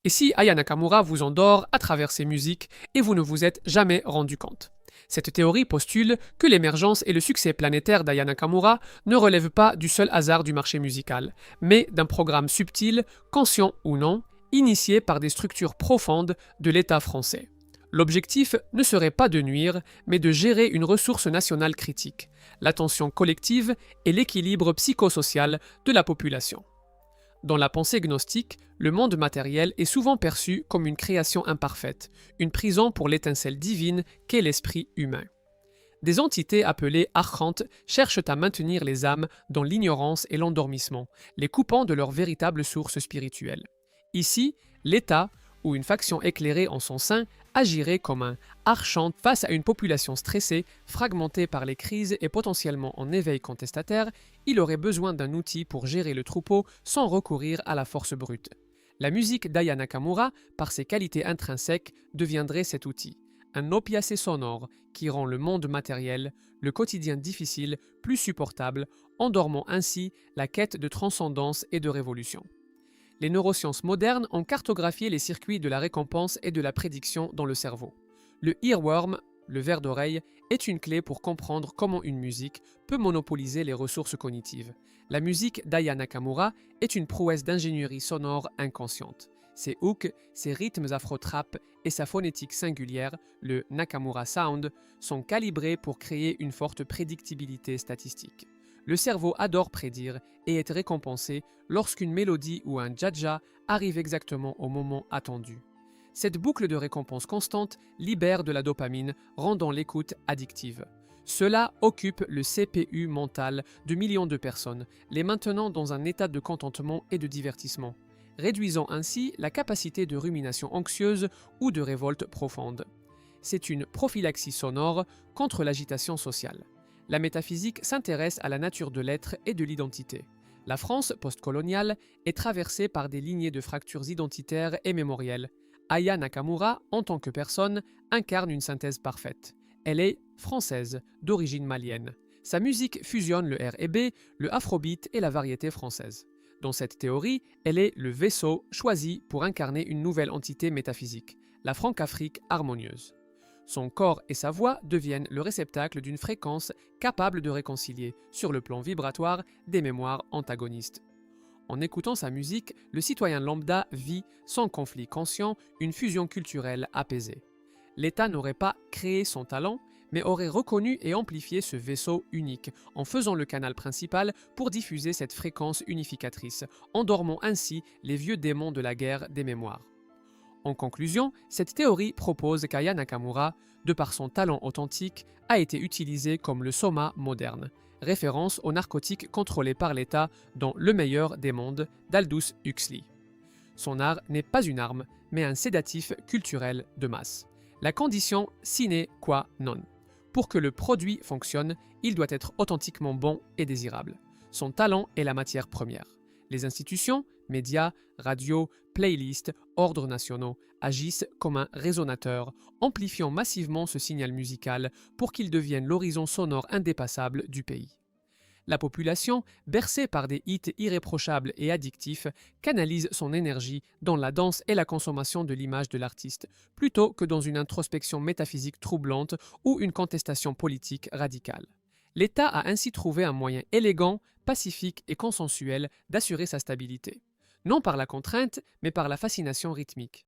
Et si Aya Nakamura vous endort à travers ses musiques et vous ne vous êtes jamais rendu compte? Cette théorie postule que l'émergence et le succès planétaire d'Aya Nakamura ne relèvent pas du seul hasard du marché musical, mais d'un programme subtil, conscient ou non, initié par des structures profondes de l'État français. L'objectif ne serait pas de nuire, mais de gérer une ressource nationale critique, l'attention collective et l'équilibre psychosocial de la population. Dans la pensée gnostique, le monde matériel est souvent perçu comme une création imparfaite, une prison pour l'étincelle divine qu'est l'esprit humain. Des entités appelées archontes cherchent à maintenir les âmes dans l'ignorance et l'endormissement, les coupant de leur véritable source spirituelle. Ici, l'État, ou une faction éclairée en son sein, agirait comme un archonte face à une population stressée, fragmentée par les crises et potentiellement en éveil contestataire. Il aurait besoin d'un outil pour gérer le troupeau sans recourir à la force brute. La musique d'Aya Nakamura, par ses qualités intrinsèques, deviendrait cet outil. Un opiacé sonore qui rend le monde matériel, le quotidien difficile, plus supportable, endormant ainsi la quête de transcendance et de révolution. Les neurosciences modernes ont cartographié les circuits de la récompense et de la prédiction dans le cerveau. Le earworm, le ver d'oreille, est une clé pour comprendre comment une musique peut monopoliser les ressources cognitives. La musique d'Aya Nakamura est une prouesse d'ingénierie sonore inconsciente. Ses hooks, ses rythmes afro-trap et sa phonétique singulière, le Nakamura Sound, sont calibrés pour créer une forte prédictibilité statistique. Le cerveau adore prédire et être récompensé lorsqu'une mélodie ou un jaja arrive exactement au moment attendu. Cette boucle de récompense constante libère de la dopamine, rendant l'écoute addictive. Cela occupe le CPU mental de millions de personnes, les maintenant dans un état de contentement et de divertissement, réduisant ainsi la capacité de rumination anxieuse ou de révolte profonde. C'est une prophylaxie sonore contre l'agitation sociale. La métaphysique s'intéresse à la nature de l'être et de l'identité. La France postcoloniale est traversée par des lignées de fractures identitaires et mémorielles. Aya Nakamura, en tant que personne, incarne une synthèse parfaite. Elle est française, d'origine malienne. Sa musique fusionne le R&B, le afrobeat et la variété française. Dans cette théorie, elle est le vaisseau choisi pour incarner une nouvelle entité métaphysique, la Franc-Afrique harmonieuse. Son corps et sa voix deviennent le réceptacle d'une fréquence capable de réconcilier, sur le plan vibratoire, des mémoires antagonistes. En écoutant sa musique, le citoyen lambda vit, sans conflit conscient, une fusion culturelle apaisée. L'État n'aurait pas créé son talent, mais aurait reconnu et amplifié ce vaisseau unique, en faisant le canal principal pour diffuser cette fréquence unificatrice, endormant ainsi les vieux démons de la guerre des mémoires. En conclusion, cette théorie propose qu'Aya Nakamura, de par son talent authentique, a été utilisée comme le soma moderne, référence aux narcotiques contrôlés par l'État dans Le meilleur des mondes d'Aldous Huxley. Son art n'est pas une arme, mais un sédatif culturel de masse. La condition sine qua non. Pour que le produit fonctionne, il doit être authentiquement bon et désirable. Son talent est la matière première. Les institutions, médias, radios, playlists, ordres nationaux agissent comme un résonateur, amplifiant massivement ce signal musical pour qu'il devienne l'horizon sonore indépassable du pays. La population, bercée par des hits irréprochables et addictifs, canalise son énergie dans la danse et la consommation de l'image de l'artiste, plutôt que dans une introspection métaphysique troublante ou une contestation politique radicale. L'État a ainsi trouvé un moyen élégant, pacifique et consensuel d'assurer sa stabilité. Non par la contrainte, mais par la fascination rythmique.